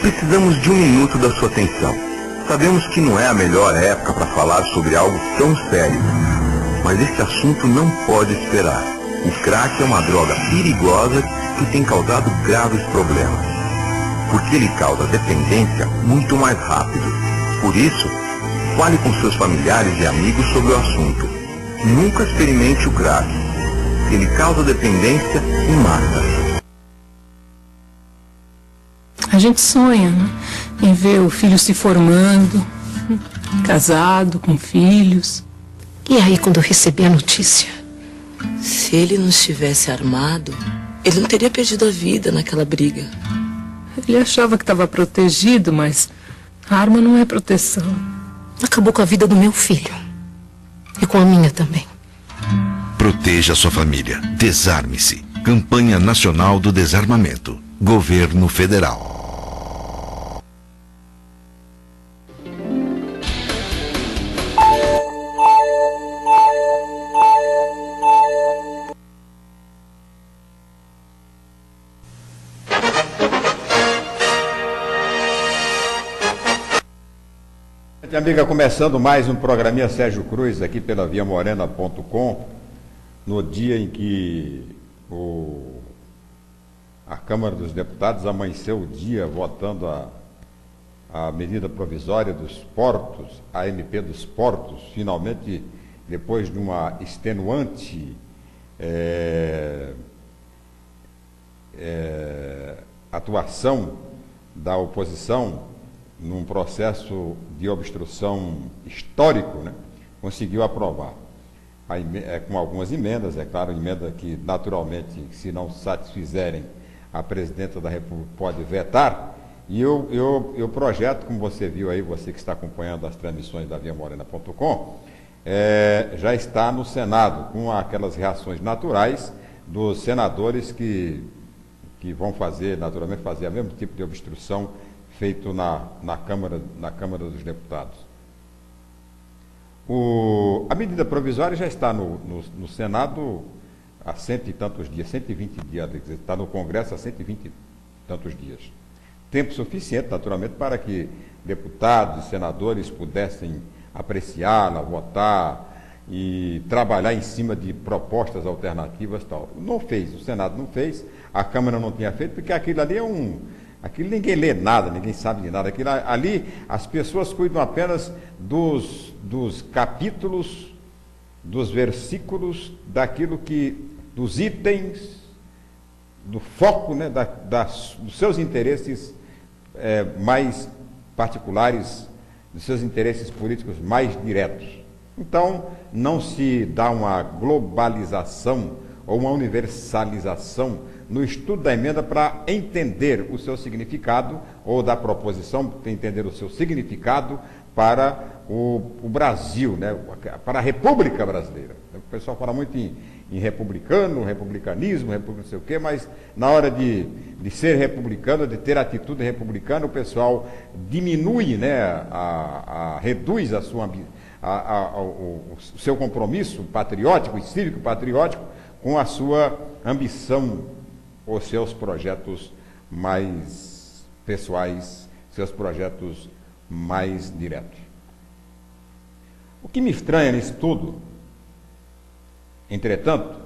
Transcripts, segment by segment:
Precisamos de um minuto da sua atenção. Sabemos que não é a melhor época para falar sobre algo tão sério, mas esse assunto não pode esperar. O crack é uma droga perigosa que tem causado graves problemas, porque ele causa dependência muito mais rápido. Por isso, fale com seus familiares e amigos sobre o assunto. Nunca experimente o crack. Ele causa dependência e mata. A gente sonha, né, em ver o filho se formando, casado, com filhos. E aí, quando eu recebi a notícia? Se ele não estivesse armado, ele não teria perdido a vida naquela briga. Ele achava que estava protegido, mas a arma não é proteção. Acabou com a vida do meu filho. E com a minha também. Proteja sua família. Desarme-se. Campanha Nacional do Desarmamento. Governo Federal. Amiga, começando mais um programinha Sérgio Cruz aqui pela viamorena.com, no dia em que a Câmara dos Deputados amanheceu o dia votando a medida provisória dos portos, a MP dos portos, finalmente, depois de uma extenuante atuação da oposição num processo de obstrução histórico, né, conseguiu aprovar. Com algumas emendas, é claro, emenda que, naturalmente, se não satisfizerem, a presidenta da República pode vetar. E eu projeto, como você viu aí, você que está acompanhando as transmissões da viamorena.com, já está no Senado, com aquelas reações naturais dos senadores que vão fazer, naturalmente, fazer o mesmo tipo de obstrução feito na Câmara dos Deputados. A medida provisória já está no Senado há 100 e tantos dias, 120 dias, está no Congresso há 120 e tantos dias. Tempo suficiente, naturalmente, para que deputados e senadores pudessem apreciá-la, votar e trabalhar em cima de propostas alternativas e tal. Não fez, o Senado não fez, a Câmara não tinha feito, porque aquilo ali aquilo ninguém lê nada, ninguém sabe de nada. Aquilo ali, as pessoas cuidam apenas dos capítulos, dos versículos, dos itens, do foco, né, dos seus interesses mais particulares, dos seus interesses políticos mais diretos. Então, não se dá uma globalização ou uma universalização no estudo da emenda para entender o seu significado, ou da proposição para entender o seu significado para o Brasil, né? Para a República Brasileira. O pessoal fala muito em republicanismo, não sei o quê, mas na hora de ser republicano, de ter atitude republicana, o pessoal diminui, né, reduz o seu compromisso patriótico e cívico-patriótico com a sua ambição, os seus projetos mais pessoais, seus projetos mais diretos. O que me estranha nisso tudo, entretanto,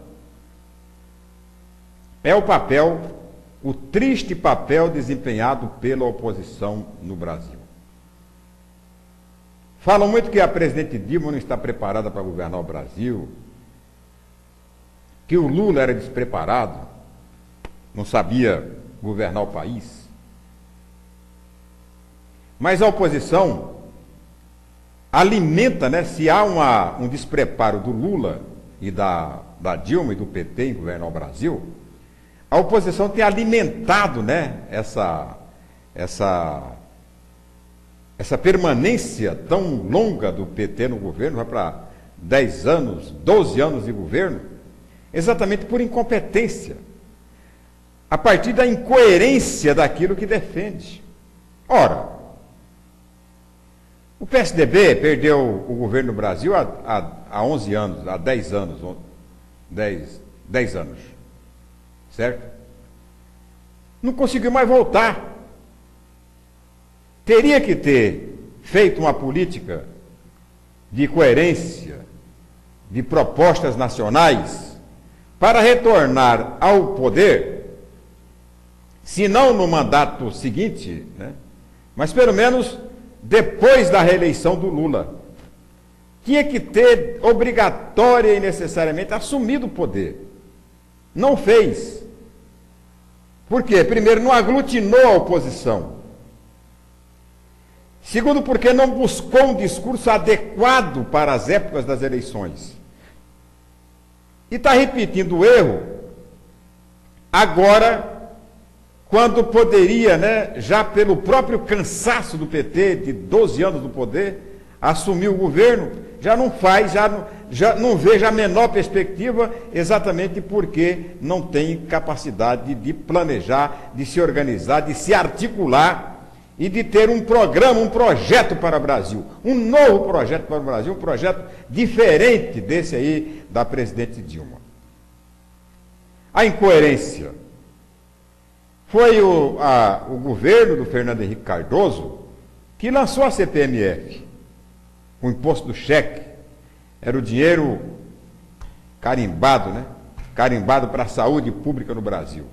é o triste papel desempenhado pela oposição no Brasil. Falam muito que a presidente Dilma não está preparada para governar o Brasil, que o Lula era despreparado, não sabia governar o país. Mas a oposição alimenta, né, se há um despreparo do Lula e da Dilma e do PT em governar o Brasil, a oposição tem alimentado, né, essa permanência tão longa do PT no governo, vai para 10 anos, 12 anos de governo, exatamente por incompetência, a partir da incoerência daquilo que defende. Ora, o PSDB perdeu o governo do Brasil há 11 anos, há 10 anos, 10 anos, certo? Não conseguiu mais voltar. teria que ter feito uma política de coerência, de propostas nacionais, para retornar ao poder, se não no mandato seguinte, né, mas pelo menos depois da reeleição do Lula. Tinha que ter obrigatória e necessariamente assumido o poder. Não fez. Por quê? Primeiro, não aglutinou a oposição. Segundo, porque não buscou um discurso adequado para as épocas das eleições. E está repetindo o erro agora, quando poderia, né, já pelo próprio cansaço do PT, de 12 anos do poder, assumir o governo, já não faz, já não vejo a menor perspectiva, exatamente porque não tem capacidade de planejar, de se organizar, de se articular e de ter um programa, um projeto para o Brasil, um novo projeto para o Brasil, um projeto diferente desse aí da presidente Dilma. A incoerência foi o governo do Fernando Henrique Cardoso que lançou a CPMF, o imposto do cheque. Era o dinheiro carimbado, né? Carimbado para a saúde pública no Brasil.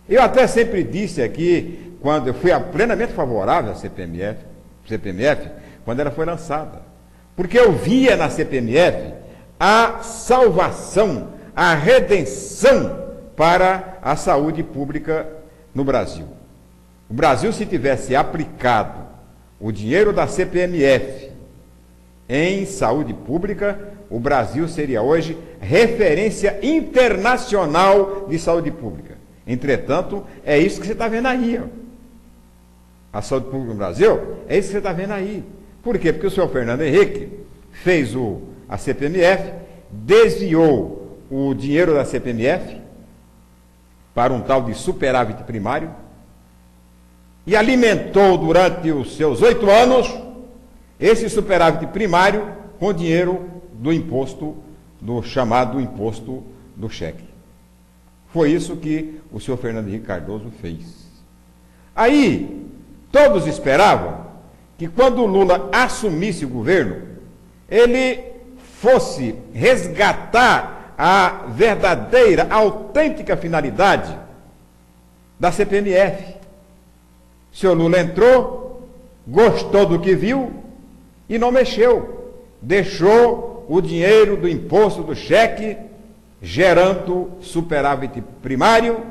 Eu até sempre disse aqui, quando eu fui plenamente favorável à CPMF, quando ela foi lançada. Porque eu via na CPMF a salvação, a redenção para a saúde pública no Brasil. O Brasil, se tivesse aplicado o dinheiro da CPMF em saúde pública, o Brasil seria hoje referência internacional de saúde pública. Entretanto, é isso que você está vendo aí. Ó. A saúde pública no Brasil, é isso que você está vendo aí. Por quê? Porque o senhor Fernando Henrique fez a CPMF, desviou o dinheiro da CPMF para um tal de superávit primário e alimentou durante os seus 8 anos esse superávit primário com dinheiro do imposto, do chamado imposto do cheque. Foi isso que o senhor Fernando Henrique Cardoso fez. Aí, todos esperavam que quando o Lula assumisse o governo, ele fosse resgatar a verdadeira, a autêntica finalidade da CPMF. O senhor Lula entrou, gostou do que viu e não mexeu. Deixou o dinheiro do imposto do cheque gerando superávit primário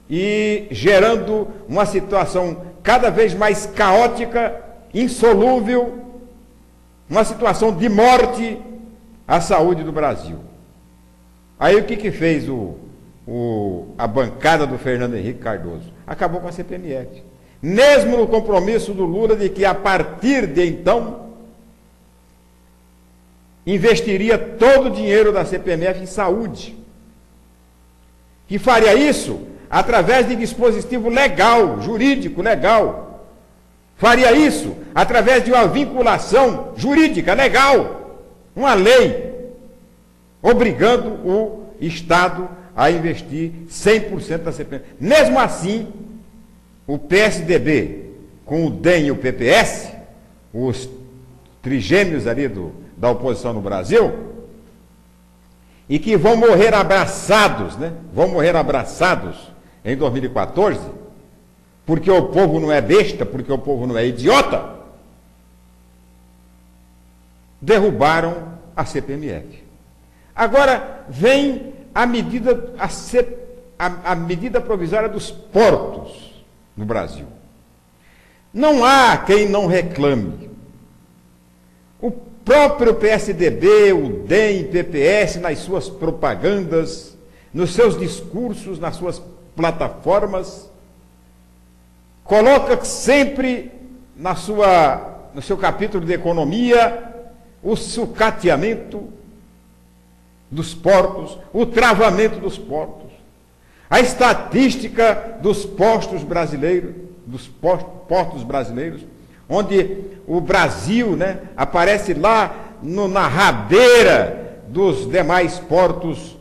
e gerando uma situação cada vez mais caótica, insolúvel, uma situação de morte à saúde do Brasil. Aí o que fez a bancada do Fernando Henrique Cardoso? Acabou com a CPMF. Mesmo no compromisso do Lula de que a partir de então investiria todo o dinheiro da CPMF em saúde. E faria isso através de dispositivo legal, jurídico legal. Faria isso através de uma vinculação jurídica legal, uma lei, obrigando o Estado a investir 100% da CPMF. Mesmo assim, o PSDB, com o DEM e o PPS, os trigêmeos ali da oposição no Brasil, e que vão morrer abraçados, né? Vão morrer abraçados em 2014, porque o povo não é besta, porque o povo não é idiota, derrubaram a CPMF. Agora vem a medida provisória dos portos no Brasil. Não há quem não reclame. O próprio PSDB, o DEM, PPS, nas suas propagandas, nos seus discursos, nas suas plataformas, coloca sempre no seu capítulo de economia o sucateamento dos portos, o travamento dos portos, a estatística dos portos brasileiros, onde o Brasil, né, aparece lá na rabeira dos demais portos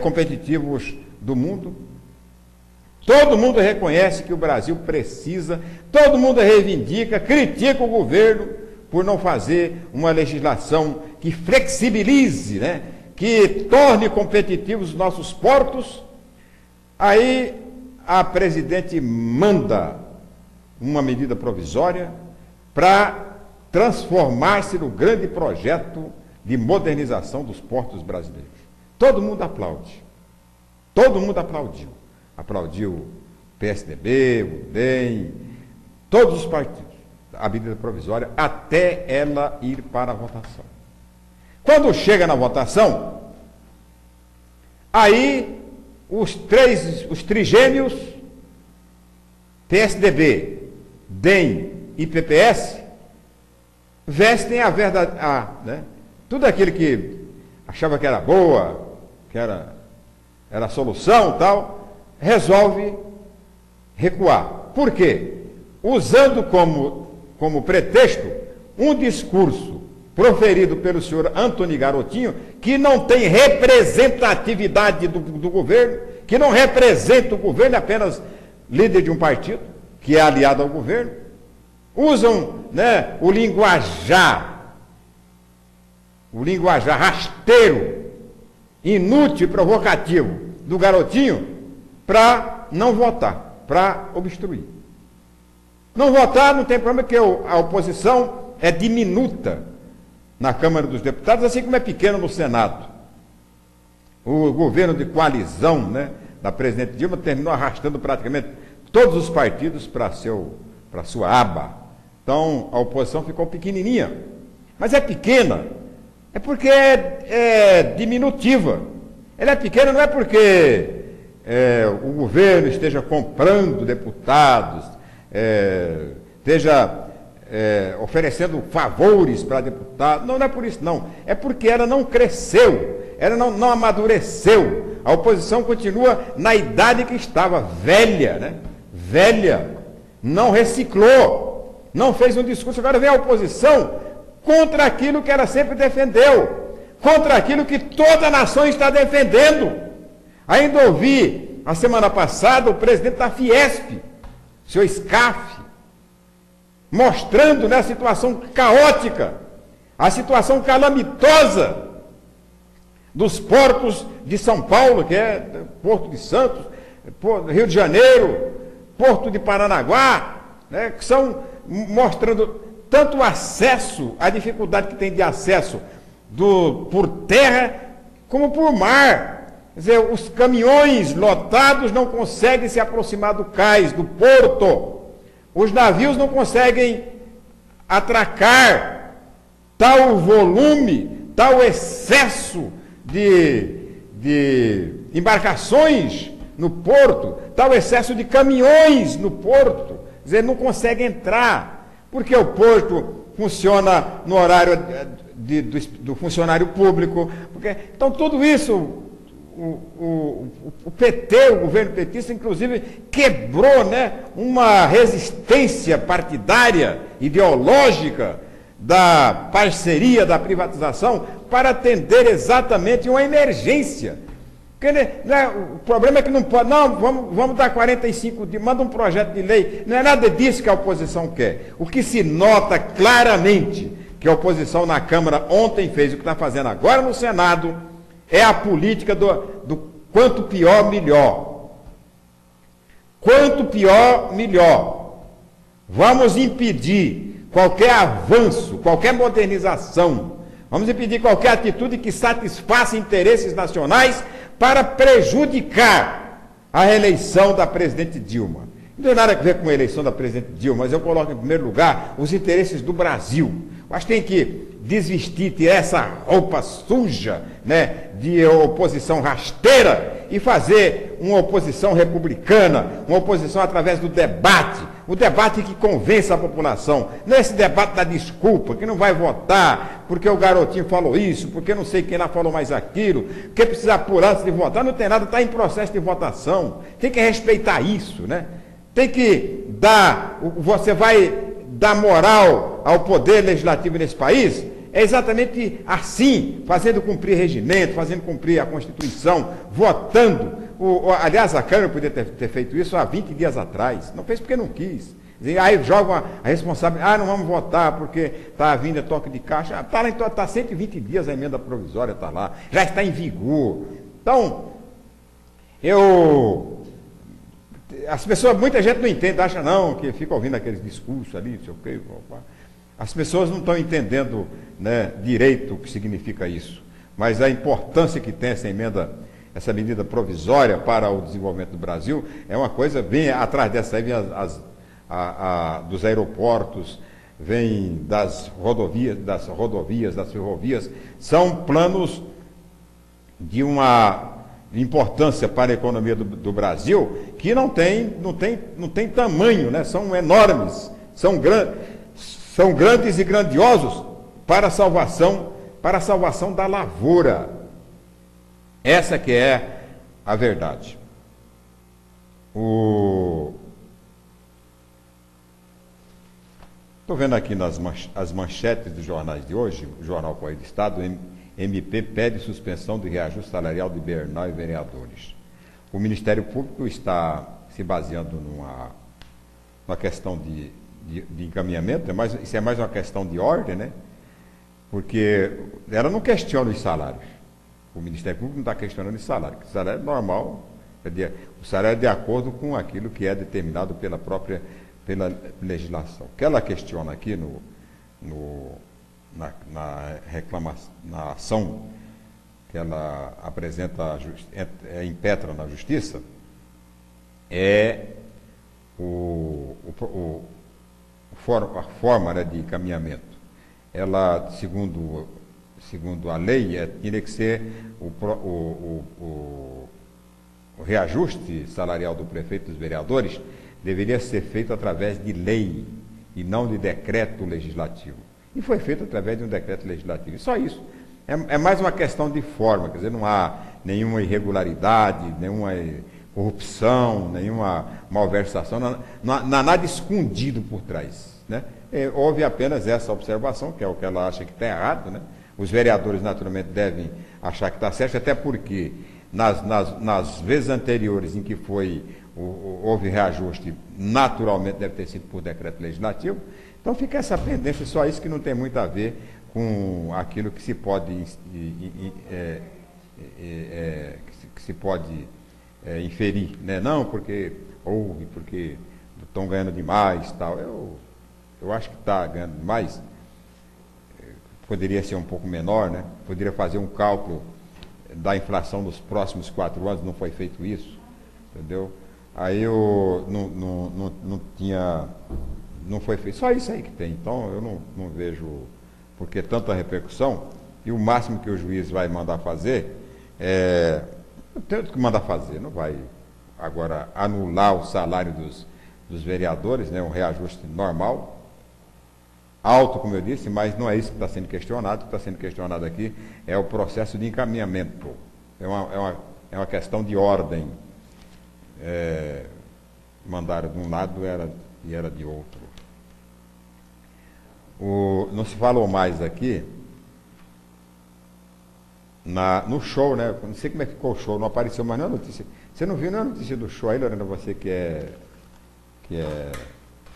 competitivos do mundo. Todo mundo reconhece que o Brasil precisa, todo mundo reivindica, critica o governo por não fazer uma legislação que flexibilize, né, que torne competitivos os nossos portos. Aí a presidente manda uma medida provisória para transformar-se no grande projeto de modernização dos portos brasileiros. Todo mundo aplaude. Todo mundo aplaudiu. Aplaudiu o PSDB, o DEM, todos os partidos, a medida provisória, até ela ir para a votação. Quando chega na votação, aí os trigêmeos, PSDB, DEM e PPS, vestem a verdade, né? Tudo aquilo que achava que era boa, que era a solução e tal, resolve recuar. Por quê? Usando como pretexto um discurso proferido pelo senhor Antony Garotinho, que não tem representatividade do governo, que não representa o governo, é apenas líder de um partido, que é aliado ao governo. Usam, né, o linguajar rasteiro, inútil e provocativo do Garotinho para não votar, para obstruir. Não votar não tem problema, porque a oposição é diminuta na Câmara dos Deputados, assim como é pequena no Senado. O governo de coalizão, né, da presidente Dilma terminou arrastando praticamente todos os partidos para sua aba. Então, a oposição ficou pequenininha. Mas é pequena, é porque é diminutiva. Ela é pequena não é porque o governo esteja comprando deputados, esteja oferecendo favores para deputados. Não é por isso, não. É porque ela não cresceu, ela não amadureceu. A oposição continua na idade que estava, velha, né? Velha, não reciclou, não fez um discurso. Agora vem a oposição contra aquilo que ela sempre defendeu, contra aquilo que toda a nação está defendendo. Ainda ouvi, a semana passada, o presidente da Fiesp, o senhor Scaff, mostrando, né, a situação caótica, a situação calamitosa dos portos de São Paulo, que é Porto de Santos, Rio de Janeiro, Porto de Paranaguá, né, que são mostrando tanto o acesso, a dificuldade que tem de acesso por terra como por mar. Quer dizer, os caminhões lotados não conseguem se aproximar do cais, do porto. Os navios não conseguem atracar tal volume, tal excesso de embarcações no porto, tal excesso de caminhões no porto. Quer dizer, não consegue entrar, porque o porto funciona no horário do funcionário público. Então, tudo isso, o PT, o governo petista, inclusive, quebrou, né, uma resistência partidária, ideológica, da parceria, da privatização, para atender exatamente uma emergência. Porque, né, o problema é que não pode, não, vamos dar 45 dias, manda um projeto de lei, não é nada disso que a oposição quer. O que se nota claramente que a oposição na Câmara ontem fez, o que está fazendo agora no Senado, é a política do quanto pior, melhor. Quanto pior, melhor. Vamos impedir qualquer avanço, qualquer modernização. Vamos impedir qualquer atitude que satisfaça interesses nacionais para prejudicar a reeleição da presidente Dilma. Não tem nada a ver com a eleição da presidente Dilma, mas eu coloco em primeiro lugar os interesses do Brasil. Eu acho que tem que desvestir, tirar essa roupa suja, né, de oposição rasteira e fazer uma oposição republicana, uma oposição através do debate, o debate que convença a população. Não é esse debate da desculpa, que não vai votar, porque o Garotinho falou isso, porque não sei quem lá falou mais aquilo, porque precisa apurar antes de votar. Não tem nada, está em processo de votação. Tem que respeitar isso, né? Tem que dar, você vai dar moral ao poder legislativo nesse país, é exatamente assim, fazendo cumprir regimento, fazendo cumprir a Constituição, votando aliás, a Câmara podia ter feito isso há 20 dias atrás. Não fez porque não quis. Aí jogam a responsabilidade, não vamos votar porque está vindo toque de caixa. Está lá, então, está 120 dias a emenda provisória, está lá, já está em vigor. Então, as pessoas, muita gente não entende, acha não, que fica ouvindo aqueles discursos ali, não sei o quê. As pessoas não estão entendendo, né, direito o que significa isso. Mas a importância que tem essa medida provisória para o desenvolvimento do Brasil é uma coisa, vem atrás dessa aí, vem dos aeroportos, vem das rodovias, das ferrovias, são planos de uma importância para a economia do Brasil que não tem tamanho, né? São enormes, são grandes e grandiosos para a salvação da lavoura. Essa que é a verdade. Estou vendo aqui as manchetes dos jornais de hoje, o Jornal Correio do Estado, MP pede suspensão de reajuste salarial de Bernal e vereadores. O Ministério Público está se baseando numa questão de encaminhamento, isso é mais uma questão de ordem, né? Porque ela não questiona os salários. O Ministério Público não está questionando os salários. O salário é normal, o salário é de acordo com aquilo que é determinado pela legislação. O que ela questiona aqui na ação que ela apresenta, impetra na Justiça, é a forma, né, de encaminhamento. Ela, segundo a lei, tinha que ser o reajuste salarial do prefeito e dos vereadores deveria ser feito através de lei e não de decreto legislativo. E foi feito através de um decreto legislativo. E só isso. É mais uma questão de forma, quer dizer, não há nenhuma irregularidade, nenhuma corrupção, nenhuma malversação, não há nada escondido por trás, né? Houve apenas essa observação, que é o que ela acha que está errado, né? Os vereadores, naturalmente, devem achar que está certo, até porque nas vezes anteriores em que houve reajuste, naturalmente deve ter sido por decreto legislativo. Então fica essa pendência, só isso que não tem muito a ver com aquilo que se pode inferir, né? Não, porque estão ganhando demais, tal. Eu acho que está ganhando demais. Poderia ser um pouco menor, né? Poderia fazer um cálculo da inflação nos próximos 4 anos, não foi feito isso, entendeu? Aí não foi feito, só isso aí que tem. Então eu não vejo por que tanta repercussão, e o máximo que o juiz vai mandar fazer tem que mandar fazer, não vai agora anular o salário dos vereadores, né? Um reajuste normal, alto, como eu disse, mas não é isso que está sendo questionado. O que está sendo questionado aqui é o processo de encaminhamento. É uma questão de ordem. Mandaram de um lado e era de outro. Não se falou mais aqui no show, né? Não sei como é que ficou o show, não apareceu mais nenhuma notícia. Você não viu nenhuma notícia do show aí, Lorena? Você que é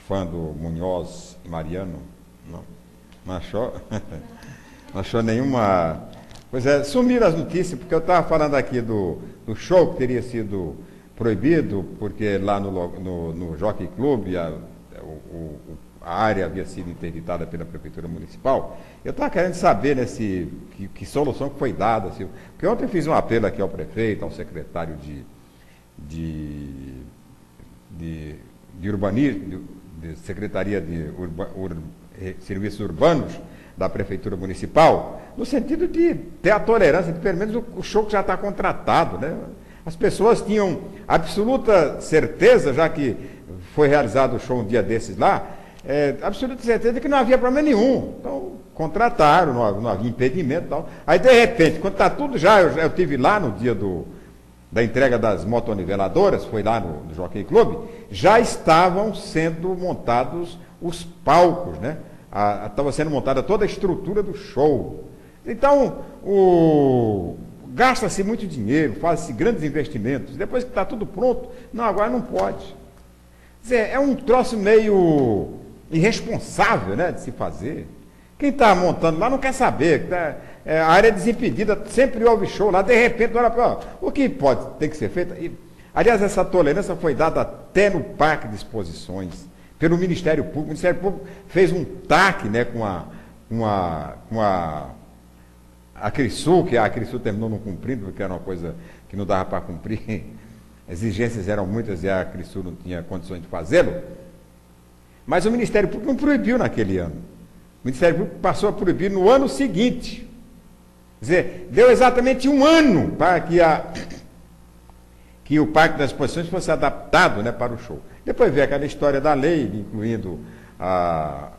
fã do Munhoz e Mariano? Não achou? Não achou nenhuma. Pois é, sumiram as notícias, porque eu estava falando aqui do show que teria sido proibido, porque lá no Jockey Club a área havia sido interditada pela Prefeitura Municipal. Eu estava querendo saber, né, que solução que foi dada. Porque ontem eu fiz um apelo aqui ao prefeito, ao secretário de urbanismo, de Secretaria de Serviços Urbanos da Prefeitura Municipal, no sentido de ter a tolerância, de pelo menos o show que já está contratado, né? As pessoas tinham absoluta certeza, já que foi realizado o show um dia desses lá, absoluta certeza de que não havia problema nenhum. Então, contrataram, não havia impedimento e tal. Aí, de repente, quando está tudo já, eu estive lá no dia da entrega das motoniveladoras, foi lá no Jockey Club, já estavam sendo montados os palcos, né? Estava sendo montada toda a estrutura do show. Então, gasta-se muito dinheiro, faz-se grandes investimentos, depois que está tudo pronto, não, agora não pode. Quer dizer, é um troço meio irresponsável, né, de se fazer. Quem está montando lá não quer saber, a área desimpedida, sempre ouve show lá, de repente, olha para o que tem que ser feito. Aliás, essa tolerância foi dada até no Parque de Exposições, pelo Ministério Público. O Ministério Público fez um TAC, né, com a Crisul, que a Crisul terminou não cumprindo, porque era uma coisa que não dava para cumprir, as exigências eram muitas e a Crisul não tinha condições de fazê-lo. Mas o Ministério Público não proibiu naquele ano. O Ministério Público passou a proibir no ano seguinte. Quer dizer, deu exatamente um ano para que o Parque das Exposições fosse adaptado, né, para o show. Depois veio aquela história da lei, incluindo a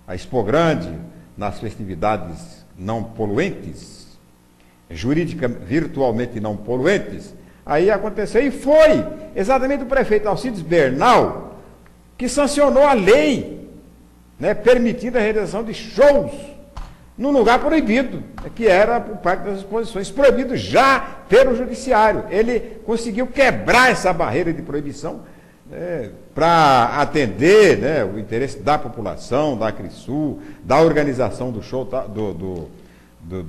Expo Grande nas festividades não poluentes, virtualmente não poluentes. Aí aconteceu, e foi exatamente o prefeito Alcides Bernal que sancionou a lei, né, permitindo a realização de shows num lugar proibido, que era o Parque das Exposições, proibido já pelo Judiciário. Ele conseguiu quebrar essa barreira de proibição, né, para atender, né, o interesse da população, da Crisul, da organização do show,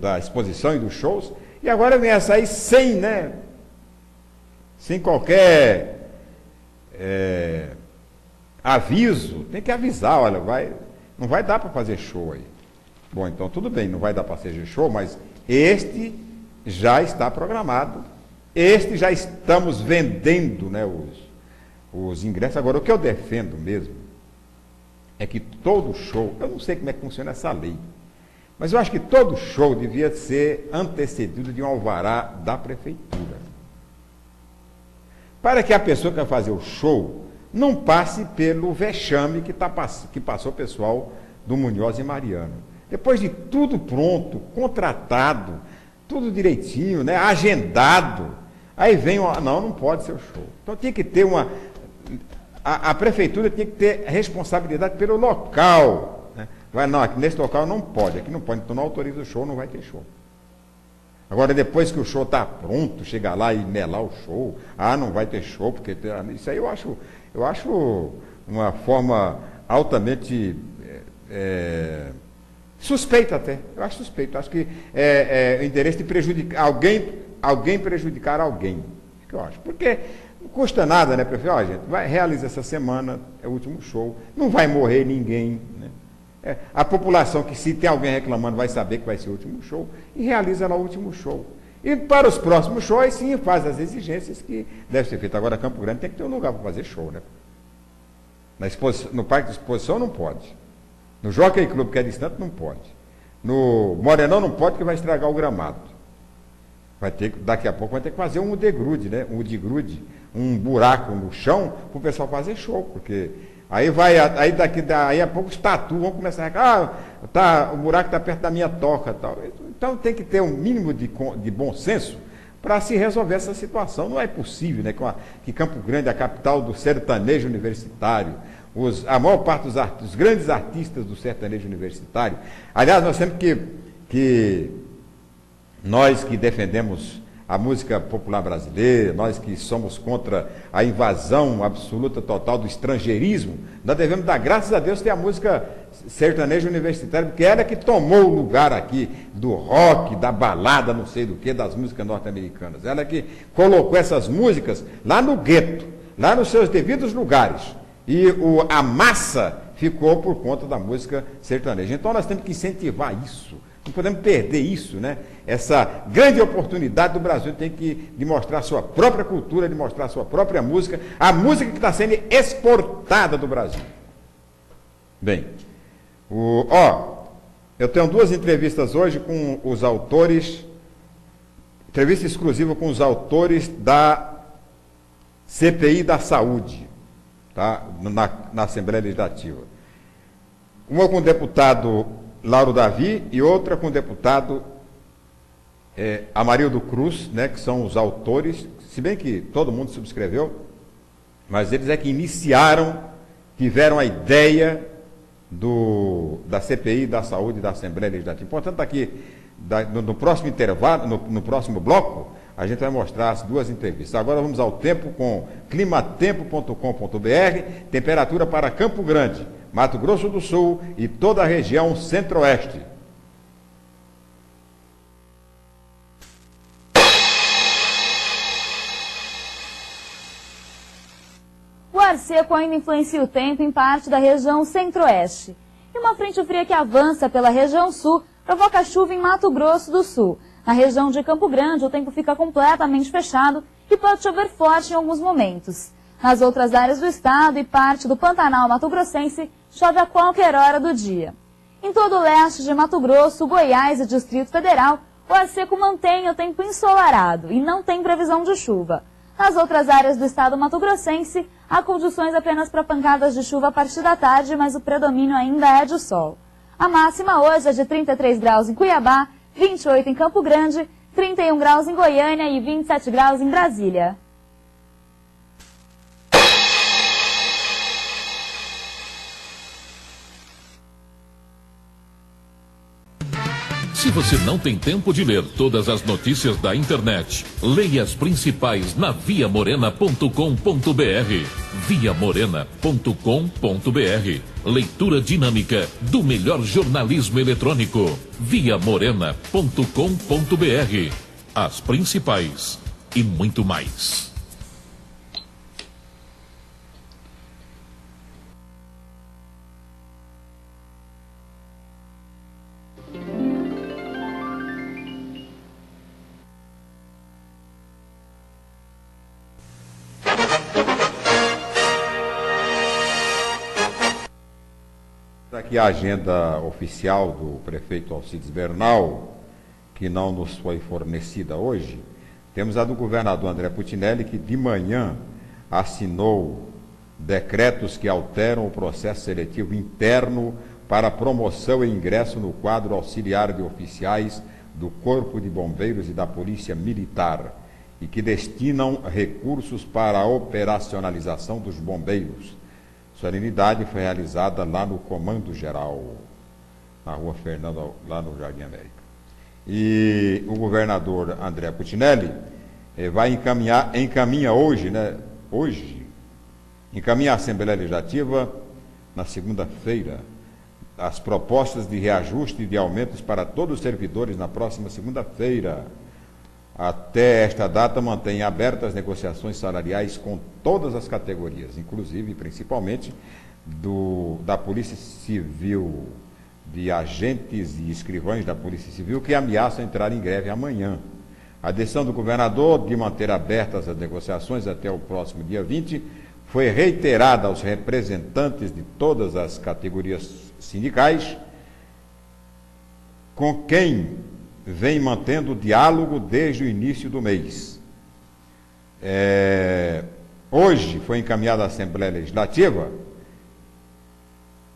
da exposição e dos shows, e agora vem essa aí sem, né, sem qualquer aviso. Tem que avisar, olha, não vai dar para fazer show aí. Bom, então tudo bem, não vai dar para fazer show, mas este já está programado, este já estamos vendendo, né, os ingressos. Agora, o que eu defendo mesmo é que todo show, eu não sei como é que funciona essa lei, mas eu acho que todo show devia ser antecedido de um alvará da prefeitura, para que a pessoa que vai fazer o show não passe pelo vexame que passou o pessoal do Munhoz e Mariano. Depois de tudo pronto, contratado, tudo direitinho, né, agendado, aí vem, não pode ser o show. Então tinha que ter a prefeitura tinha que ter responsabilidade pelo local, né? Não, aqui nesse local não pode, aqui não pode, então não autoriza o show, não vai ter show. Agora, depois que o show está pronto, chegar lá e melar o show, não vai ter show, porque isso aí eu acho uma forma altamente suspeita até. Eu acho suspeito. Acho que é o interesse de prejudicar alguém prejudicar alguém. É que eu acho. Porque não custa nada, né, prefeito? Gente, realiza essa semana, é o último show, não vai morrer ninguém, né? A população, que se tem alguém reclamando, vai saber que vai ser o último show, e realiza lá o último show. E para os próximos shows, sim, faz as exigências que devem ser feitas. Agora, Campo Grande tem que ter um lugar para fazer show, né? No Parque de Exposição não pode. No Jockey Club, que é distante, não pode. No Morenão não pode, porque vai estragar o gramado. Daqui a pouco vai ter que fazer um degrude, né? Um buraco no chão, para o pessoal fazer show, porque aí daí a pouco os tatu vão começar a o buraco está perto da minha toca, tal. Então tem que ter um mínimo de bom senso para se resolver essa situação. Não é possível, né, que Campo Grande, a capital do sertanejo universitário, a maior parte dos grandes artistas do sertanejo universitário. Aliás, nós temos nós que defendemos a música popular brasileira, nós que somos contra a invasão absoluta, total do estrangeirismo, nós devemos dar graças a Deus ter a música sertaneja universitária, porque ela é que tomou o lugar aqui do rock, da balada, não sei do que, das músicas norte-americanas. Ela é que colocou essas músicas lá no gueto, lá nos seus devidos lugares. E a massa ficou por conta da música sertaneja. Então nós temos que incentivar isso. Não podemos perder isso, né? Essa grande oportunidade do Brasil tem que demonstrar sua própria cultura, demonstrar sua própria música, a música que está sendo exportada do Brasil. Bem, eu tenho 2 entrevistas hoje com os autores, entrevista exclusiva com os autores da CPI da Saúde, tá? na Assembleia Legislativa. Uma com o deputado Lauro Davi e outra com o deputado Amarildo Cruz, né, que são os autores, se bem que todo mundo subscreveu, mas eles é que tiveram a ideia da CPI da Saúde da Assembleia Legislativa. Portanto, aqui no próximo intervalo, no próximo bloco, a gente vai mostrar as duas entrevistas. Agora vamos ao tempo com climatempo.com.br, temperatura para Campo Grande, Mato Grosso do Sul e toda a região centro-oeste. O ar seco ainda influencia o tempo em parte da região centro-oeste. E uma frente fria que avança pela região sul provoca chuva em Mato Grosso do Sul. Na região de Campo Grande, o tempo fica completamente fechado e pode chover forte em alguns momentos. Nas outras áreas do estado e parte do Pantanal mato-grossense, chove a qualquer hora do dia. Em todo o leste de Mato Grosso, Goiás e Distrito Federal, o ar seco mantém o tempo ensolarado e não tem previsão de chuva. Nas outras áreas do estado mato-grossense, há condições apenas para pancadas de chuva a partir da tarde, mas o predomínio ainda é de sol. A máxima hoje é de 33 graus em Cuiabá, 28 em Campo Grande, 31 graus em Goiânia e 27 graus em Brasília. Se você não tem tempo de ler todas as notícias da internet, leia as principais na viamorena.com.br. viamorena.com.br. Leitura dinâmica do melhor jornalismo eletrônico. viamorena.com.br. As principais e muito mais. Aqui a agenda oficial do prefeito Alcides Bernal, que não nos foi fornecida hoje. Temos a do governador André Putinelli, que de manhã assinou decretos que alteram o processo seletivo interno para promoção e ingresso no quadro auxiliar de oficiais do Corpo de Bombeiros e da Polícia Militar, e que destinam recursos para a operacionalização dos bombeiros. Solenidade foi realizada lá no Comando Geral, na Rua Fernando, lá no Jardim América. E o governador André Putinelli encaminha hoje à Assembleia Legislativa, na segunda-feira, as propostas de reajuste e de aumentos para todos os servidores na próxima segunda-feira. Até esta data, mantém abertas as negociações salariais com todas as categorias, inclusive, principalmente, da Polícia Civil, de agentes e escrivães da Polícia Civil, que ameaçam entrar em greve amanhã. A decisão do governador de manter abertas as negociações até o próximo dia 20 foi reiterada aos representantes de todas as categorias sindicais, com quem vem mantendo diálogo desde o início do mês. Hoje foi encaminhada à Assembleia Legislativa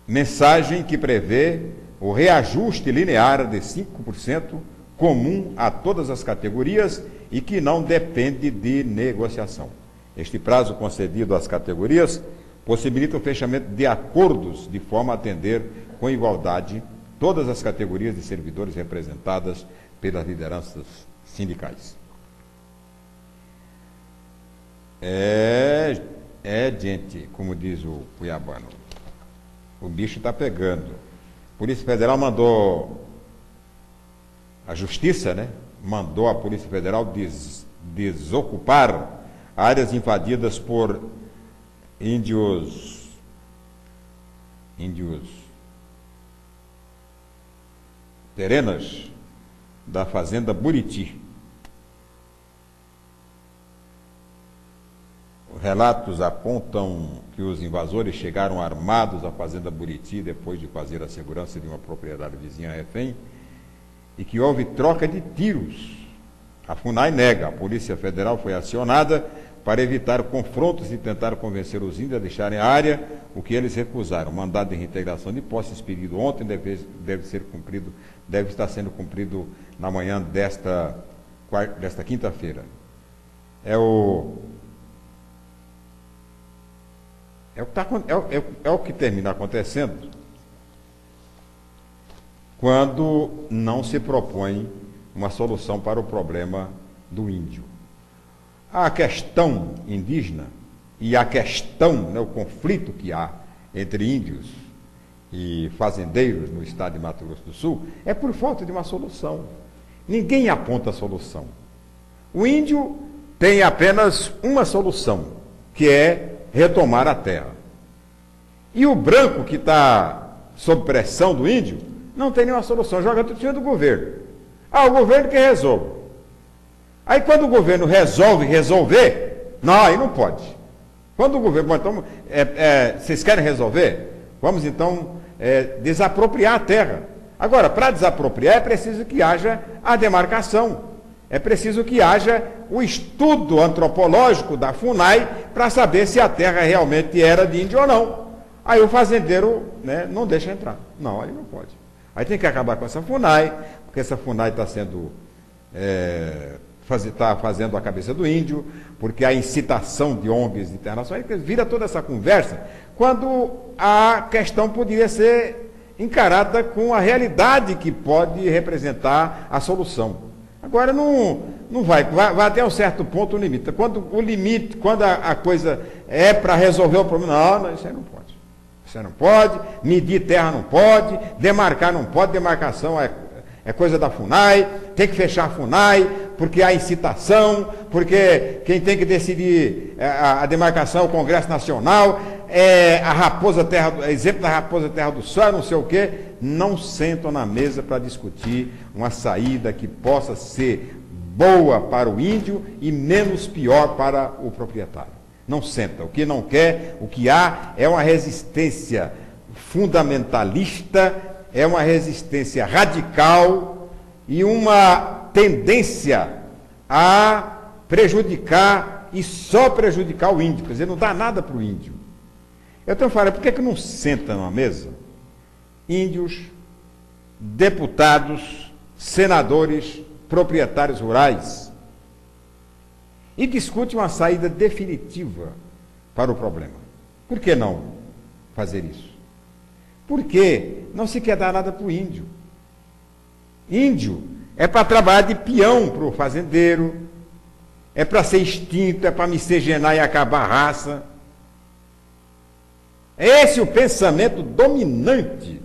mensagem que prevê o reajuste linear de 5% comum a todas as categorias e que não depende de negociação. Este prazo concedido às categorias possibilita o fechamento de acordos de forma a atender com igualdade todas as categorias de servidores representadas pelas lideranças sindicais. Gente, como diz o cuiabano, o bicho está pegando. A Polícia Federal mandou, a Justiça, mandou a Polícia Federal desocupar áreas invadidas por índios terenas da Fazenda Buriti. Relatos apontam que os invasores chegaram armados à Fazenda Buriti depois de fazer a segurança de uma propriedade vizinha refém e que houve troca de tiros. A FUNAI nega. A Polícia Federal foi acionada para evitar confrontos e tentar convencer os índios a deixarem a área, o que eles recusaram. O mandado de reintegração de posse expedido ontem deve estar sendo cumprido na manhã desta quinta-feira. É o que termina acontecendo quando não se propõe uma solução para o problema do índio. A questão indígena e a questão, né, o conflito que há entre índios e fazendeiros no estado de Mato Grosso do Sul é por falta de uma solução. Ninguém aponta a solução. O índio tem apenas uma solução, que é retomar a terra. E o branco que está sob pressão do índio não tem nenhuma solução, joga tudo em cima do governo. O governo que resolve. Aí quando o governo resolve resolver, não, aí não pode. Quando o governo, bom, então, vocês querem resolver? Vamos então desapropriar a terra. Agora, para desapropriar é preciso que haja a demarcação. É preciso que haja o estudo antropológico da FUNAI para saber se a terra realmente era de índio ou não. Aí o fazendeiro, né, não deixa entrar. Não, aí não pode. Aí tem que acabar com essa FUNAI, porque essa FUNAI está sendo... está fazendo a cabeça do índio, porque a incitação de ONGs internacionais, vira toda essa conversa, quando a questão poderia ser encarada com a realidade que pode representar a solução. Agora não vai até um certo ponto o limite. Quando a coisa é para resolver o problema, não, isso aí não pode. Isso aí não pode, medir terra não pode, demarcar não pode, demarcação é coisa da FUNAI, tem que fechar a FUNAI, porque há incitação, porque quem tem que decidir a demarcação é o Congresso Nacional, a Raposa Terra, exemplo da Raposa Terra do Sol, não sei o quê, não sentam na mesa para discutir uma saída que possa ser boa para o índio e menos pior para o proprietário. Não senta. O que não quer, o que há é uma resistência fundamentalista, é uma resistência radical e uma tendência a prejudicar e só prejudicar o índio. Quer dizer, não dá nada para o índio. Eu tenho falado, por que não senta numa mesa índios, deputados, senadores, proprietários rurais e discute uma saída definitiva para o problema? Por que não fazer isso? Porque não se quer dar nada para o índio. Índio é para trabalhar de peão para o fazendeiro, é para ser extinto, é para miscigenar e acabar a raça. Esse é o pensamento dominante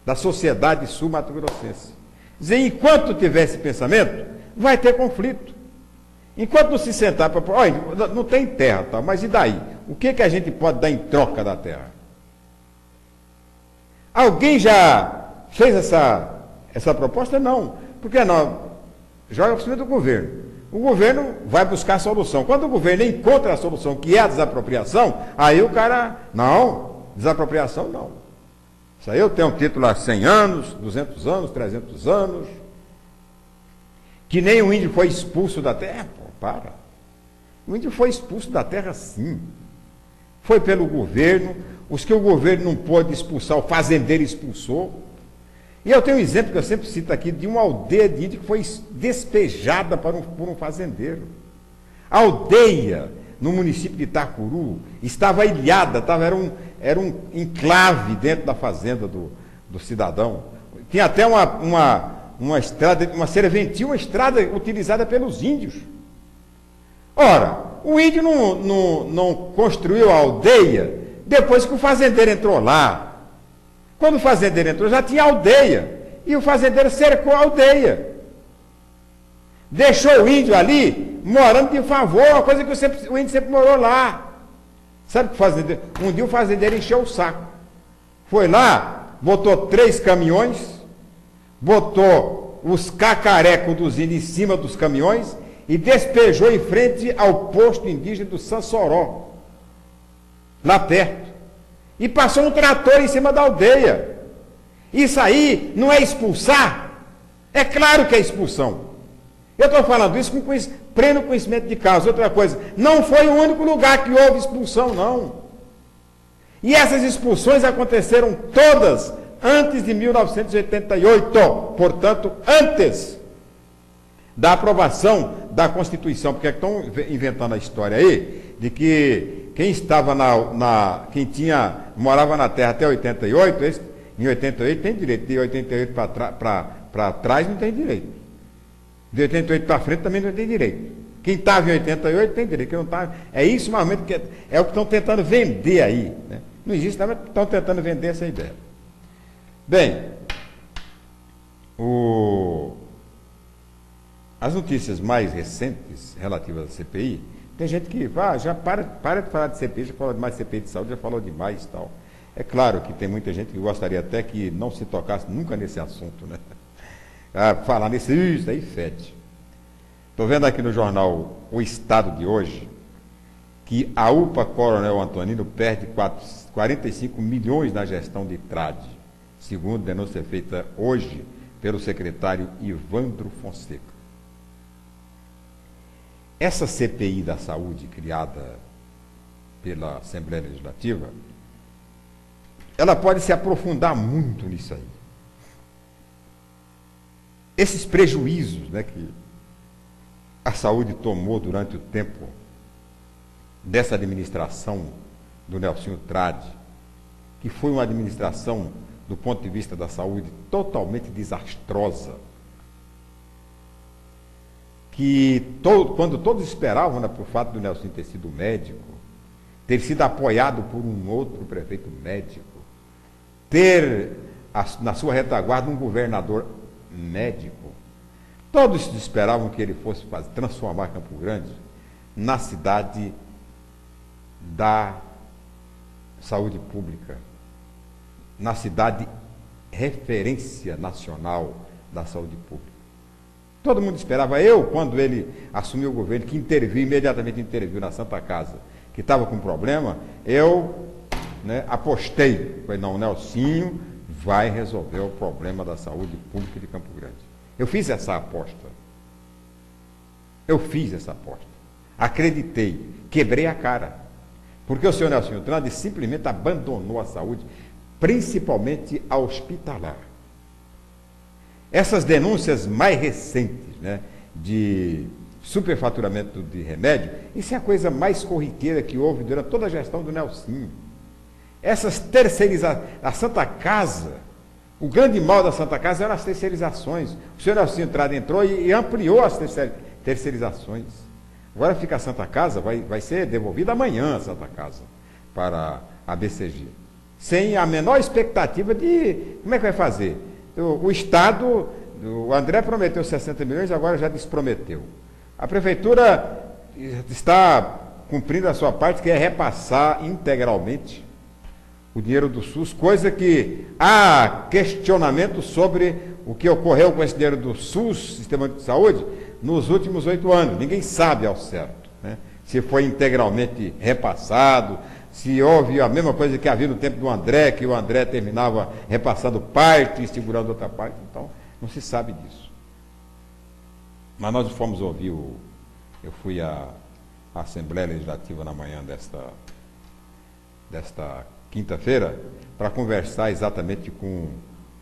da sociedade sul-mato-grossense. Dizer, enquanto tiver esse pensamento, vai ter conflito. Enquanto não se sentar para... Olha, não tem terra, tá? Mas e daí? O que a gente pode dar em troca da terra? Alguém já fez essa proposta? Não. Por que não? Joga por cima do governo. O governo vai buscar a solução. Quando o governo encontra a solução, que é a desapropriação, aí o cara... Não, desapropriação não. Isso aí eu tenho um título há 100 anos, 200 anos, 300 anos. Que nem o índio foi expulso da terra. Pô, para. O índio foi expulso da terra, sim. Foi pelo governo. Os que o governo não pôde expulsar, o fazendeiro expulsou. E eu tenho um exemplo que eu sempre cito aqui, de uma aldeia de índio que foi despejada por um fazendeiro. A aldeia, no município de Itacuru, estava ilhada, era um enclave dentro da fazenda do cidadão. Tinha até uma estrada, uma serventia, uma estrada utilizada pelos índios. Ora, o índio não construiu a aldeia depois que o fazendeiro entrou lá. Quando o fazendeiro entrou, já tinha aldeia. E o fazendeiro cercou a aldeia. Deixou o índio ali, morando de favor, uma coisa que o índio sempre morou lá. Sabe o que o fazendeiro... Um dia o fazendeiro encheu o saco. Foi lá, botou 3 caminhões, botou os cacarecos dos índios em cima dos caminhões e despejou em frente ao posto indígena do Sansoró, lá perto. E passou um trator em cima da aldeia. Isso aí não é expulsar? É claro que é expulsão. Eu estou falando isso com pleno conhecimento de causa. Outra coisa, não foi o único lugar que houve expulsão, não. E essas expulsões aconteceram todas antes de 1988, portanto, antes da aprovação da Constituição, porque estão inventando a história aí de que quem estava quem morava na terra até 88, em 88 tem direito, de 88 para trás não tem direito. De 88 para frente também não tem direito. Quem estava em 88 tem direito, quem não estava... É isso, mais ou menos, que é o que estão tentando vender aí, né? Não existe nada, mas estão tentando vender essa ideia. Bem, as notícias mais recentes relativas à CPI, tem gente que já para de falar de CPI, já falou demais de CPI de saúde, já falou demais e tal. É claro que tem muita gente que gostaria até que não se tocasse nunca nesse assunto, né? Falar isso aí fede. Estou vendo aqui no jornal O Estado de hoje que a UPA Coronel Antonino perde 45 milhões na gestão de trade, segundo denúncia feita hoje pelo secretário Ivandro Fonseca. Essa CPI da saúde criada pela Assembleia Legislativa, ela pode se aprofundar muito nisso aí. Esses prejuízos, né, que a saúde tomou durante o tempo dessa administração do Nelsinho Trade, que foi uma administração, do ponto de vista da saúde, totalmente desastrosa, que quando todos esperavam, né, por fato do Nelsinho ter sido médico, ter sido apoiado por um outro prefeito médico, ter na sua retaguarda um governador médico, todos esperavam que ele fosse transformar Campo Grande na cidade da saúde pública, na cidade referência nacional da saúde pública. Todo mundo esperava. Quando ele assumiu o governo, que imediatamente interviu na Santa Casa, que estava com problema, apostei. Falei, não, o Nelsinho vai resolver o problema da saúde pública de Campo Grande. Eu fiz essa aposta. Acreditei. Quebrei a cara. Porque o senhor Nelsinho Trade simplesmente abandonou a saúde, principalmente a hospitalar. Essas denúncias mais recentes, né, de superfaturamento de remédio, isso é a coisa mais corriqueira que houve durante toda a gestão do Nelsinho. Essas terceirizações, a Santa Casa, o grande mal da Santa Casa eram as terceirizações. O senhor Nelsinho Trade entrou e ampliou as terceirizações. Agora fica a Santa Casa, vai ser devolvida amanhã a Santa Casa para a BCG. Sem a menor expectativa de como é que vai fazer. O Estado, o André prometeu 60 milhões, agora já desprometeu. A Prefeitura está cumprindo a sua parte, que é repassar integralmente o dinheiro do SUS, coisa que há questionamento sobre o que ocorreu com esse dinheiro do SUS, Sistema de Saúde, nos últimos 8 anos. Ninguém sabe ao certo, né? Se foi integralmente repassado, se houve a mesma coisa que havia no tempo do André, que o André terminava repassando parte e segurando outra parte. Então, não se sabe disso. Mas nós fomos ouvir eu fui à Assembleia Legislativa na manhã desta quinta-feira para conversar exatamente com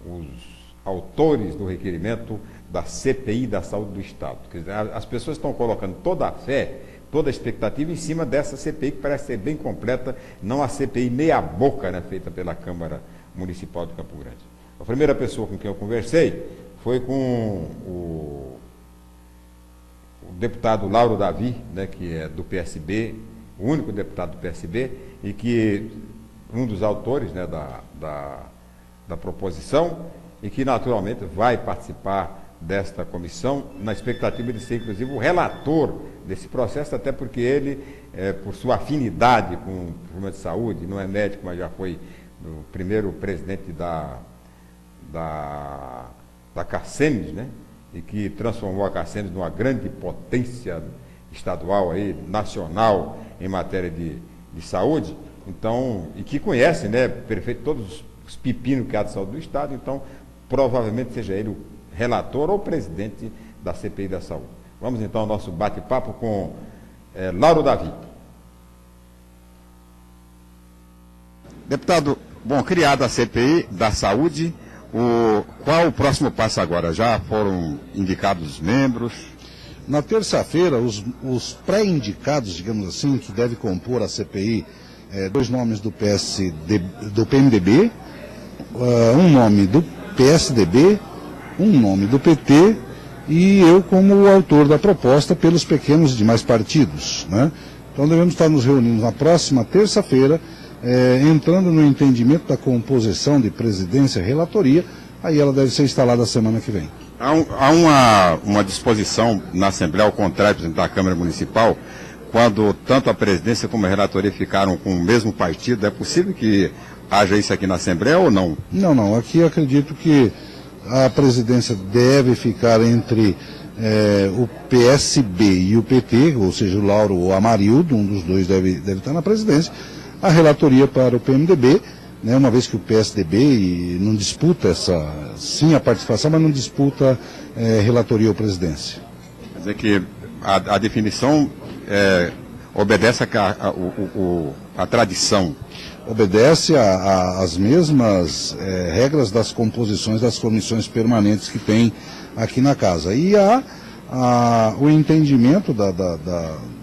os autores do requerimento da CPI da saúde do Estado. Quer dizer, as pessoas estão colocando toda a fé, toda a expectativa em cima dessa CPI, que parece ser bem completa, não a CPI meia boca, né, feita pela Câmara Municipal de Campo Grande. A primeira pessoa com quem eu conversei foi com o deputado Lauro Davi, né, que é do PSB, o único deputado do PSB, e que um dos autores, né, da proposição, e que naturalmente vai participar desta comissão, na expectativa de ser, inclusive, o relator desse processo, até porque ele, por sua afinidade com o problema de saúde, não é médico, mas já foi o primeiro presidente da Carcemes, né? E que transformou a Carcemes numa grande potência estadual, aí, nacional, em matéria de saúde, então, e que conhece, né, perfeito, todos os pepinos que há de saúde do Estado, então, provavelmente seja ele o relator ou presidente da CPI da saúde. Vamos então ao nosso bate-papo com Lauro Davi. Deputado, bom, criada a CPI da saúde, qual o próximo passo agora? Já foram indicados os membros? Na terça-feira, os pré-indicados, digamos assim, que devem compor a CPI, 2 nomes do PMDB, um nome do PSDB, um nome do PT e eu como o autor da proposta pelos pequenos e demais partidos, né? Então devemos estar nos reunindo na próxima terça-feira, entrando no entendimento da composição de presidência e relatoria, aí ela deve ser instalada a semana que vem. Há uma disposição na Assembleia, ao contrário, presidente da Câmara Municipal, quando tanto a presidência como a relatoria ficaram com o mesmo partido, é possível que haja isso aqui na Assembleia ou não? Não, aqui eu acredito que a presidência deve ficar entre o PSB e o PT, ou seja, o Lauro ou Amarildo, um dos dois deve estar na presidência, a relatoria para o PMDB, né, uma vez que o PSDB não disputa sim a participação, mas não disputa relatoria ou presidência. Quer dizer que a definição obedece a tradição. Obedece às mesmas regras das composições das comissões permanentes que tem aqui na casa. E o entendimento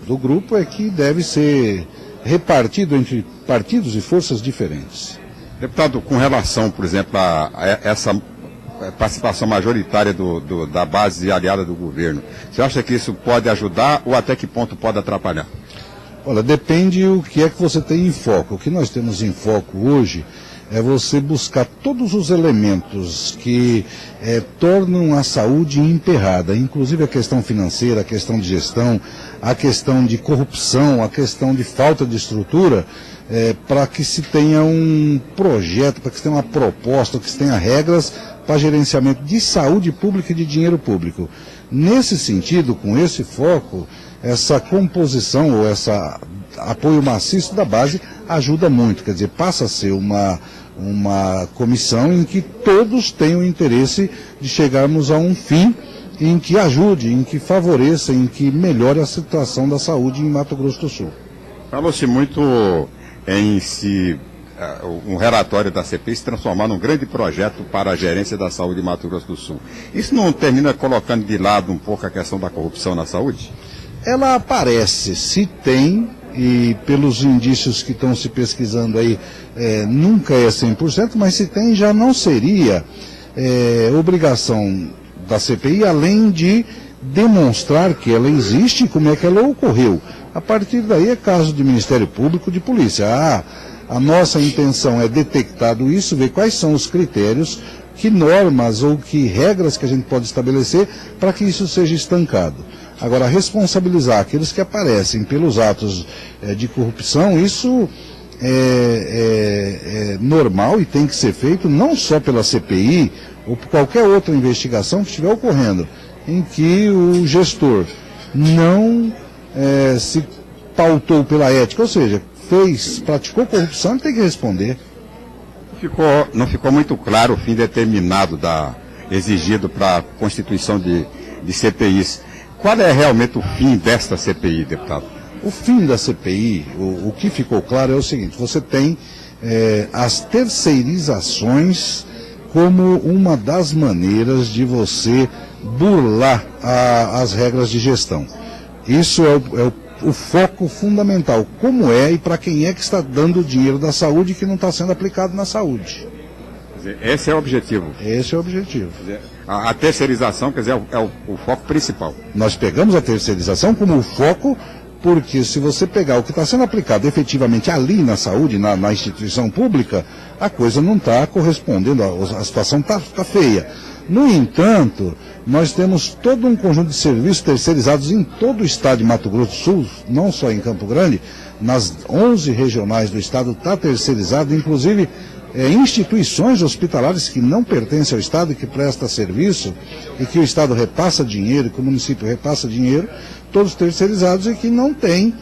do grupo é que deve ser repartido entre partidos e forças diferentes. Deputado, com relação, por exemplo, a essa participação majoritária da base aliada do governo, você acha que isso pode ajudar ou até que ponto pode atrapalhar? Olha, depende o que é que você tem em foco. O que nós temos em foco hoje é você buscar todos os elementos que tornam a saúde emperrada, inclusive a questão financeira, a questão de gestão, a questão de corrupção, a questão de falta de estrutura, para que se tenha um projeto, para que se tenha uma proposta, que se tenha regras para gerenciamento de saúde pública e de dinheiro público. Nesse sentido, com esse foco, essa composição ou esse apoio maciço da base ajuda muito, quer dizer, passa a ser uma comissão em que todos têm o interesse de chegarmos a um fim em que ajude, em que favoreça, em que melhore a situação da saúde em Mato Grosso do Sul. Falou-se muito em um relatório da CPI se transformar num grande projeto para a gerência da saúde em Mato Grosso do Sul. Isso não termina colocando de lado um pouco a questão da corrupção na saúde? Ela aparece, se tem, e pelos indícios que estão se pesquisando aí, nunca é 100%, mas se tem já não seria obrigação da CPI, além de demonstrar que ela existe e como é que ela ocorreu. A partir daí é caso de Ministério Público, de polícia. A nossa intenção é detectar isso, ver quais são os critérios, que normas ou que regras que a gente pode estabelecer para que isso seja estancado. Agora, responsabilizar aqueles que aparecem pelos atos de corrupção, isso é normal e tem que ser feito não só pela CPI ou por qualquer outra investigação que estiver ocorrendo, em que o gestor não se pautou pela ética, ou seja, praticou corrupção, ele tem que responder. Não ficou muito claro o fim determinado exigido para a constituição de CPIs. Qual é realmente o fim desta CPI, deputado? O fim da CPI, o que ficou claro é o seguinte: você tem as terceirizações como uma das maneiras de você burlar as regras de gestão. Isso é o foco fundamental, como e para quem é que está dando o dinheiro da saúde que não está sendo aplicado na saúde. Quer dizer, esse é o objetivo? Esse é o objetivo. Quer dizer, a terceirização, quer dizer, é o foco principal. Nós pegamos a terceirização como o foco, porque se você pegar o que está sendo aplicado efetivamente ali na saúde, na instituição pública, a coisa não está correspondendo, a situação está feia. No entanto, nós temos todo um conjunto de serviços terceirizados em todo o estado de Mato Grosso do Sul, não só em Campo Grande, nas 11 regionais do estado está terceirizado, inclusive instituições hospitalares que não pertencem ao estado e que prestam serviço e que o estado repassa dinheiro, que o município repassa dinheiro, todos terceirizados e que não têm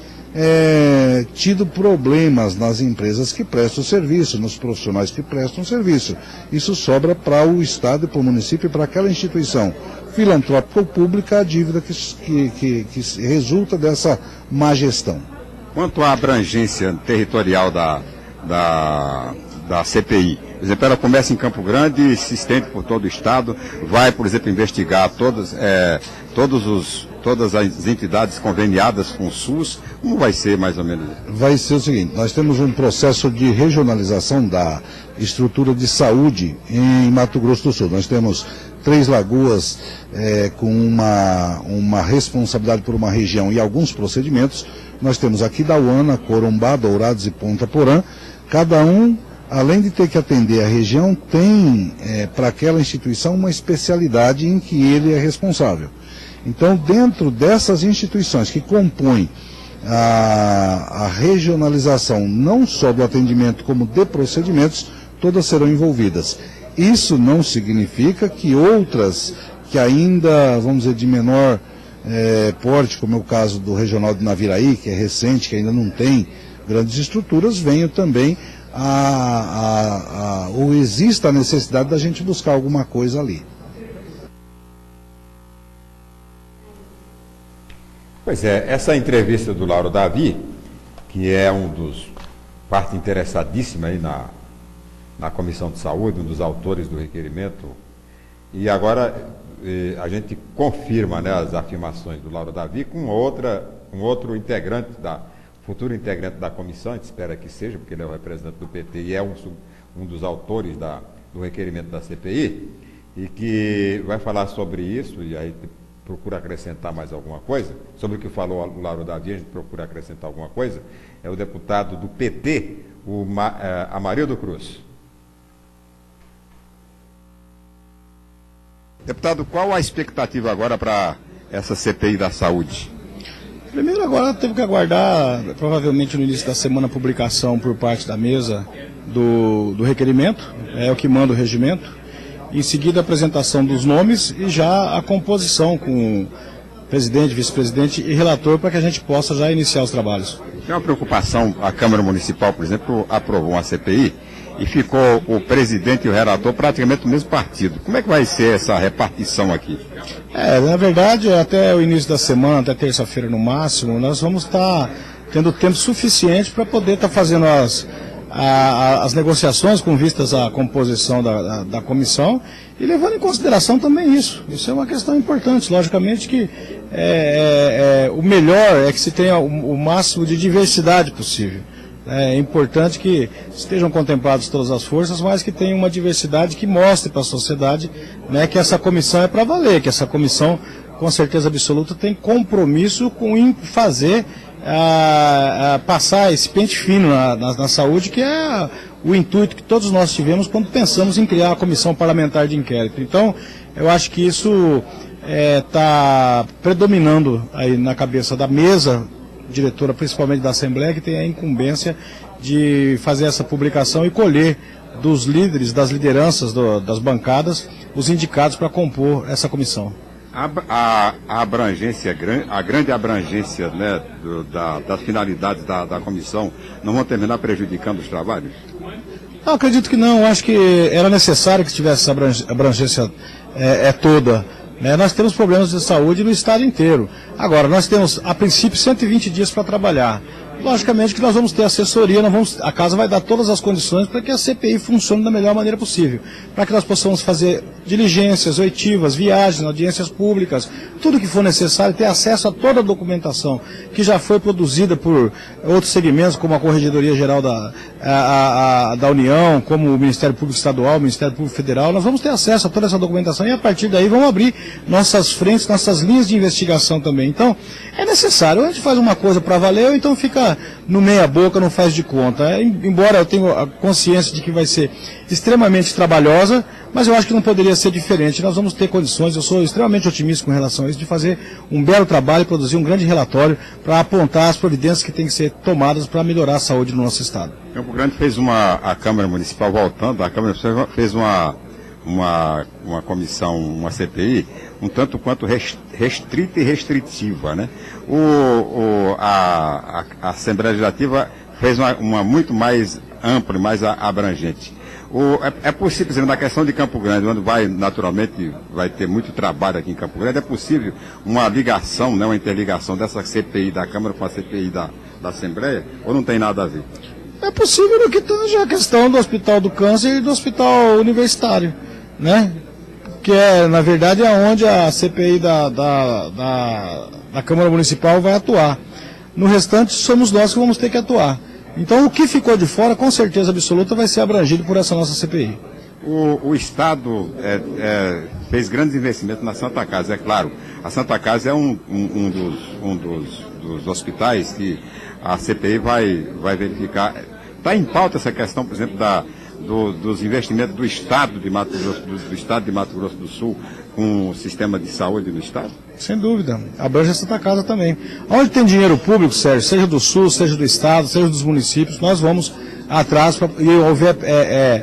tido problemas nas empresas que prestam serviço, nos profissionais que prestam serviço. Isso sobra para o estado e para o município e para aquela instituição filantrópica ou pública a dívida que resulta dessa má gestão. Quanto à abrangência territorial da CPI. Por exemplo, ela começa em Campo Grande e se estende por todo o estado, vai, por exemplo, investigar todas as entidades conveniadas com o SUS. Como vai ser mais ou menos? Vai ser o seguinte, nós temos um processo de regionalização da estrutura de saúde em Mato Grosso do Sul. Nós temos 3 lagoas com uma responsabilidade por uma região e alguns procedimentos. Nós temos aqui Dauana, Corumbá, Dourados e Ponta Porã. Cada um, além de ter que atender a região, tem para aquela instituição uma especialidade em que ele é responsável. Então, dentro dessas instituições que compõem a regionalização, não só do atendimento como de procedimentos, todas serão envolvidas. Isso não significa que outras, que ainda, vamos dizer, de menor porte, como é o caso do Regional de Naviraí, que é recente, que ainda não tem grandes estruturas, venham também ou exista a necessidade da gente buscar alguma coisa ali. Pois é, essa entrevista do Lauro Davi, que é parte interessadíssima aí na Comissão de Saúde, um dos autores do requerimento, e agora a gente confirma, né, as afirmações do Lauro Davi com um outro integrante futuro integrante da comissão, a gente espera que seja, porque ele é o representante do PT e é um dos autores do requerimento da CPI, e que vai falar sobre isso, e aí procura acrescentar mais alguma coisa, sobre o que falou o Lauro Davi, a gente procura acrescentar alguma coisa, é o deputado do PT, Amarildo Cruz. Deputado, qual a expectativa agora para essa CPI da saúde? Primeiro, agora temos que aguardar, provavelmente no início da semana, a publicação por parte da mesa do requerimento, é o que manda o regimento. Em seguida, a apresentação dos nomes e já a composição com presidente, vice-presidente e relator para que a gente possa já iniciar os trabalhos. Tem uma preocupação, a Câmara Municipal, por exemplo, aprovou uma CPI e ficou o presidente e o relator praticamente do mesmo partido. Como é que vai ser essa repartição aqui? Na verdade, até o início da semana, até terça-feira no máximo, nós vamos estar tendo tempo suficiente para poder estar fazendo as negociações com vistas à composição da comissão e levando em consideração também isso. Isso é uma questão importante. Logicamente que o melhor é que se tenha o máximo de diversidade possível. É importante que estejam contempladas todas as forças, mas que tenha uma diversidade que mostre para a sociedade, né, que essa comissão é para valer, que essa comissão, com certeza absoluta, tem compromisso com fazer passar esse pente fino na saúde, que é o intuito que todos nós tivemos quando pensamos em criar a comissão parlamentar de inquérito. Então, eu acho que isso está predominando aí na cabeça da mesa diretora, principalmente da Assembleia, que tem a incumbência de fazer essa publicação e colher dos líderes, das lideranças das bancadas, os indicados para compor essa comissão. A grande abrangência, né, das finalidades da comissão não vão terminar prejudicando os trabalhos? Não, acredito que não. Acho que era necessário que tivesse essa abrangência toda. Nós temos problemas de saúde no estado inteiro. Agora, nós temos, a princípio, 120 dias para trabalhar. Logicamente que nós vamos ter assessoria, a casa vai dar todas as condições para que a CPI funcione da melhor maneira possível. Para que nós possamos fazer diligências, oitivas, viagens, audiências públicas, tudo que for necessário, ter acesso a toda a documentação que já foi produzida por outros segmentos, como a Corregedoria Geral da União, como o Ministério Público Estadual, o Ministério Público Federal. Nós vamos ter acesso a toda essa documentação e a partir daí vamos abrir nossas frentes, nossas linhas de investigação também. Então, é necessário, a gente faz uma coisa para valer ou então fica no meia boca, não faz de conta. Embora eu tenha a consciência de que vai ser extremamente trabalhosa, mas eu acho que não poderia ser diferente. Nós vamos ter condições, eu sou extremamente otimista com relação a isso, de fazer um belo trabalho e produzir um grande relatório para apontar as providências que têm que ser tomadas para melhorar a saúde no nosso estado. Campo Grande fez a Câmara Municipal voltando, a Câmara Municipal fez uma comissão, uma CPI, um tanto quanto restrita e restritiva, né? A Assembleia Legislativa fez uma muito mais ampla e mais abrangente. É possível, por exemplo, na questão de Campo Grande, onde naturalmente vai ter muito trabalho aqui em Campo Grande, é possível uma ligação, né, uma interligação dessa CPI da Câmara com a CPI da Assembleia, ou não tem nada a ver? É possível no que tange a questão do Hospital do Câncer e do Hospital Universitário, né? Que é, na verdade, é onde a CPI da Câmara Municipal vai atuar. No restante, somos nós que vamos ter que atuar. Então, o que ficou de fora, com certeza absoluta, vai ser abrangido por essa nossa CPI. O Estado fez grandes investimentos na Santa Casa, é claro. A Santa Casa é um dos hospitais que a CPI vai verificar. Está em pauta essa questão, por exemplo, dos investimentos do Estado de Mato Grosso do Sul com o sistema de saúde do Estado? Sem dúvida. Abrange a Santa Casa também. Onde tem dinheiro público, Sérgio, seja do SUS, seja do Estado, seja dos municípios, nós vamos atrás e houver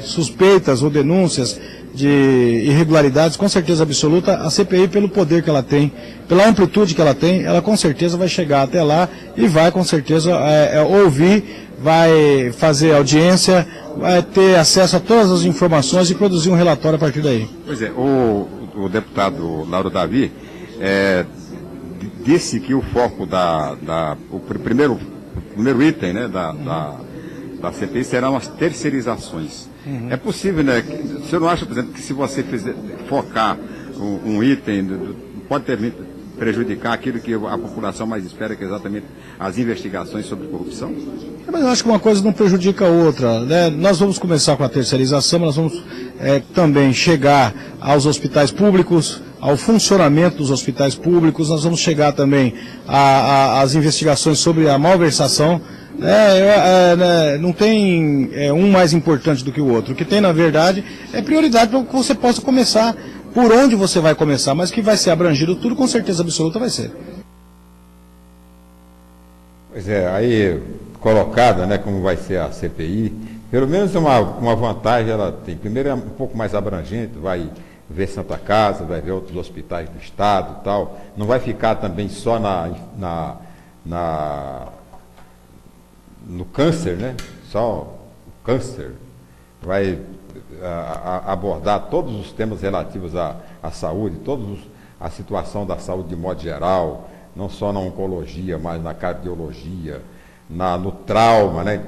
suspeitas ou denúncias de irregularidades, com certeza absoluta, a CPI, pelo poder que ela tem, pela amplitude que ela tem, ela com certeza vai chegar até lá e vai com certeza ouvir, vai fazer audiência, vai ter acesso a todas as informações e produzir um relatório a partir daí. Pois é, o deputado Lauro Davi disse que o foco o primeiro item, né, da CPI serão as terceirizações. Uhum. É possível, né? O senhor não acha, por exemplo, que se você focar um item, pode prejudicar aquilo que a população mais espera, que é exatamente as investigações sobre corrupção? Mas eu acho que uma coisa não prejudica a outra, né? Nós vamos começar com a terceirização, nós vamos também chegar aos hospitais públicos, ao funcionamento dos hospitais públicos, nós vamos chegar também às investigações sobre a malversação. Não tem um mais importante do que o outro. O que tem, na verdade, é prioridade para que você possa começar por onde você vai começar, mas que vai ser abrangido tudo, com certeza absoluta vai ser. Pois é, aí colocada, né, como vai ser a CPI, pelo menos uma vantagem ela tem. Primeiro é um pouco mais abrangente, vai ver Santa Casa, vai ver outros hospitais do Estado e tal. Não vai ficar também só no câncer, né? Só o câncer. Vai abordar todos os temas relativos à saúde, a situação da saúde de modo geral, não só na oncologia, mas na cardiologia, no trauma, né?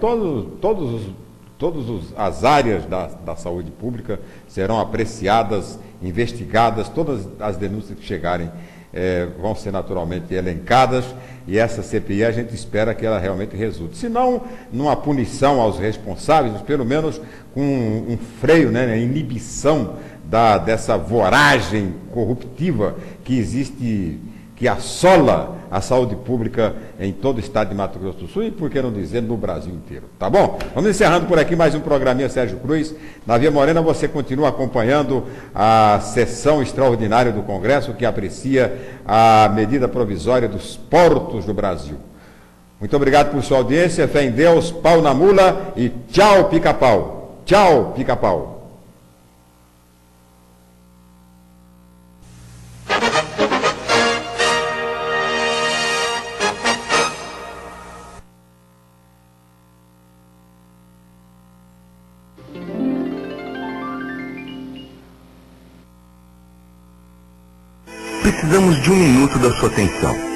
Todas as áreas da saúde pública serão apreciadas, investigadas, todas as denúncias que chegarem vão ser naturalmente elencadas, e essa CPI a gente espera que ela realmente resulte. Se não numa punição aos responsáveis, mas pelo menos com um freio, né, inibição dessa voragem corruptiva que existe, que assola a saúde pública em todo o estado de Mato Grosso do Sul e, por que não dizer, no Brasil inteiro. Tá bom? Vamos encerrando por aqui mais um programinha Sérgio Cruz. Na Via Morena você continua acompanhando a sessão extraordinária do Congresso que aprecia a medida provisória dos portos do Brasil. Muito obrigado por sua audiência, fé em Deus, pau na mula e tchau, pica-pau. Tchau, pica-pau. Precisamos de 1 minuto da sua atenção.